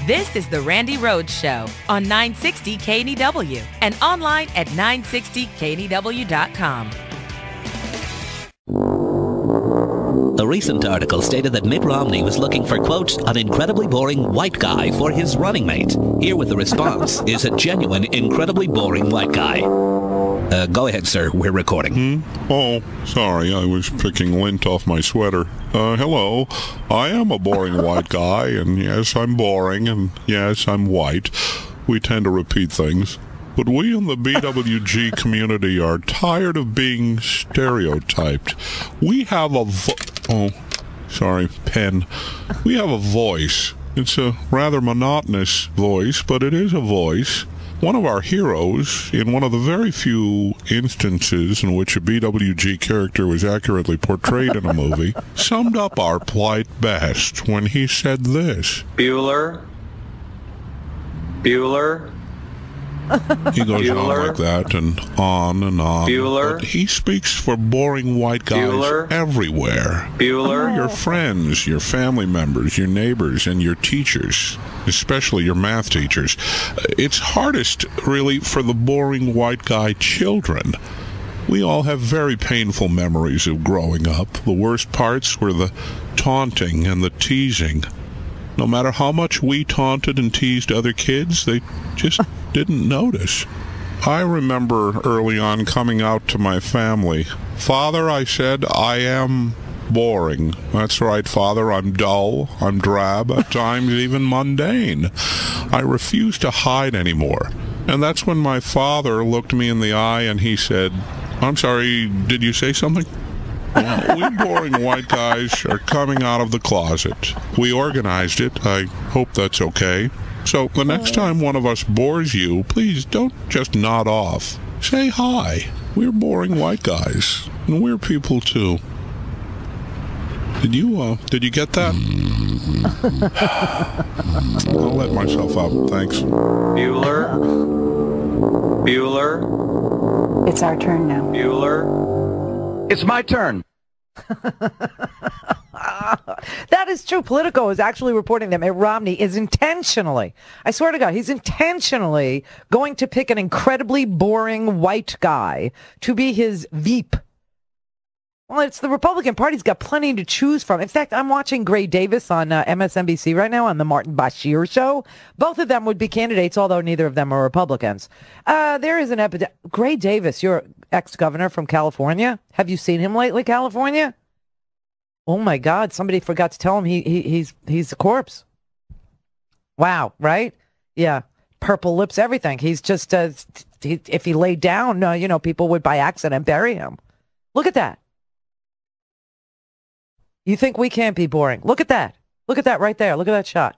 This is the Randi Rhodes Show on 960 KNEW and online at 960KNEW.com. A recent article stated that Mitt Romney was looking for, quote, an incredibly boring white guy for his running mate. Here with the response is a genuine, incredibly boring white guy. Go ahead, sir. We're recording. Oh, sorry. I was picking lint off my sweater. Hello. I am a boring white guy, and yes, I'm boring, and yes, I'm white. We tend to repeat things. But we in the BWG community are tired of being stereotyped. We have a pen. We have a voice. It's a rather monotonous voice, but it is a voice. One of our heroes, in one of the very few instances in which a BWG character was accurately portrayed in a movie, summed up our plight best when he said this. Bueller. He goes on like that and on and on. Bueller. But he speaks for boring white guys everywhere. Bueller. Your friends, your family members, your neighbors, and your teachers, especially your math teachers. It's hardest, really, for the boring white guy children. We all have very painful memories of growing up. The worst parts were the taunting and the teasing. No matter how much we taunted and teased other kids, they just didn't notice. I remember early on coming out to my family. Father, I said, I am boring. That's right, Father, I'm dull, I'm drab, at times even mundane. I refuse to hide anymore. And that's when my father looked me in the eye and he said, I'm sorry, did you say something? Well, we boring white guys are coming out of the closet. We organized it. I hope that's okay. So the next time one of us bores you, please don't just nod off. Say hi. We're boring white guys, and we're people too. Did you get that? I'll let myself up. Thanks. Bueller. It's our turn now. Bueller. It's my turn. That is true. Politico is actually reporting that Mitt Romney is intentionally, I swear to God, he's intentionally going to pick an incredibly boring white guy to be his Veep. Well, it's the Republican Party's got plenty to choose from. In fact, I'm watching Gray Davis on MSNBC right now on the Martin Bashir show. Both of them would be candidates, although neither of them are Republicans. There is an epidemic. Gray Davis, your ex-governor from California. Have you seen him lately, California? Oh, my God. Somebody forgot to tell him he's a corpse. Wow, right? Yeah. Purple lips, everything. He's just, if he laid down, people would by accident bury him. Look at that. You think we can't be boring? Look at that. Look at that right there. Look at that shot.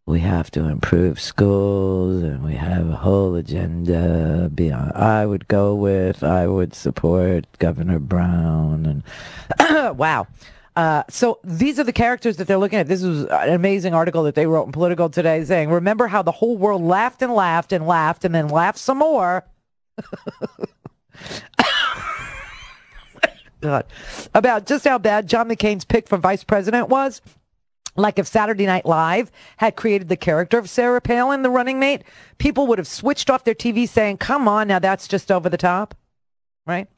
We have to improve schools, and we have a whole agenda beyond. I would support Governor Brown. And wow. So these are the characters that they're looking at. This was an amazing article that they wrote in Politico today saying, remember how the whole world laughed and laughed and laughed and then laughed some more. God, about just how bad John McCain's pick for vice president was. Like if Saturday Night Live had created the character of Sarah Palin, the running mate, people would have switched off their TV saying, come on, now that's just over the top, right?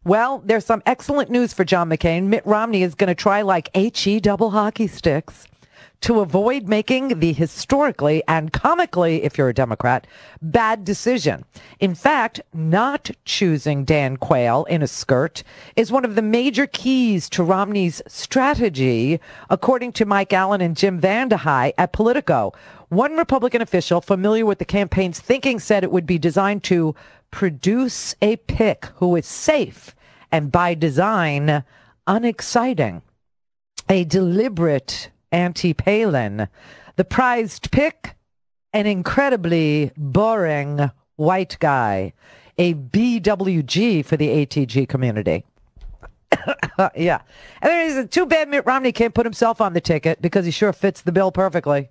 Well, there's some excellent news for John McCain. Mitt Romney is going to try like HE double hockey sticks to avoid making the historically and comically, if you're a Democrat, bad decision. In fact, not choosing Dan Quayle in a skirt is one of the major keys to Romney's strategy, according to Mike Allen and Jim Vandehei at Politico. One Republican official familiar with the campaign's thinking said it would be designed to produce a pick who is safe and by design unexciting. A deliberate anti-Palin. The prized pick, an incredibly boring white guy. A BWG for the ATG community. Yeah. And there is too bad Mitt Romney can't put himself on the ticket because he sure fits the bill perfectly.